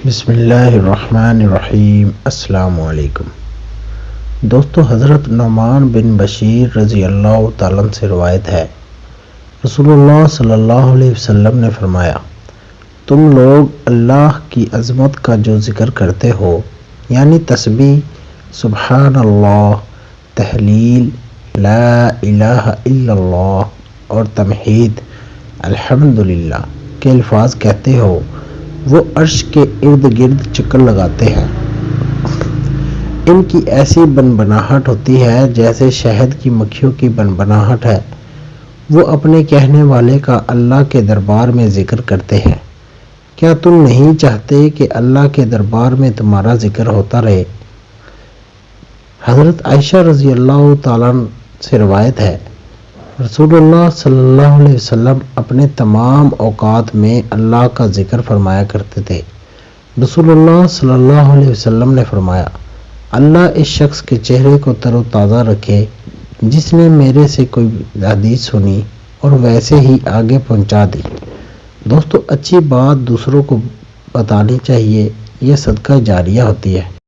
بسم اللہ الرحمن الرحیم۔ السلام علیکم دوستو، حضرت نعمان بن بشیر رضی اللہ تعالیٰ عنہ سے روایت ہے، رسول اللہ صلی اللہ علیہ وسلم نے فرمایا، تم لوگ اللہ کی عظمت کا جو ذکر کرتے ہو، یعنی تسبیح، سبحان اللہ، تحلیل، لا الہ الا اللہ اور تمحید، الحمدللہ کے الفاظ کہتے ہو، وہ عرش کے ارد گرد چکر لگاتے ہیں۔ ان کی ایسی بنبناہٹ ہوتی ہے جیسے شہد کی مکھیوں کی بنبناہٹ ہے۔ وہ اپنے کہنے والے کا اللہ کے دربار میں ذکر کرتے ہیں۔ کیا تم نہیں چاہتے کہ اللہ کے دربار میں تمہارا ذکر ہوتا رہے؟ حضرت عائشہ رضی اللہ تعالیٰ عنہ سے روایت ہے، رسول اللہ صلی اللہ علیہ وسلم اپنے تمام اوقات میں اللہ کا ذکر فرمایا کرتے تھے۔ رسول اللہ صلی اللہ علیہ وسلم نے فرمایا، اللہ اس شخص کے چہرے کو تر و تازہ رکھے جس نے میرے سے کوئی حدیث سنی اور ویسے ہی آگے پہنچا دی۔ دوستو، اچھی بات دوسروں کو بتانی چاہیے، یہ صدقہ جاریہ ہوتی ہے۔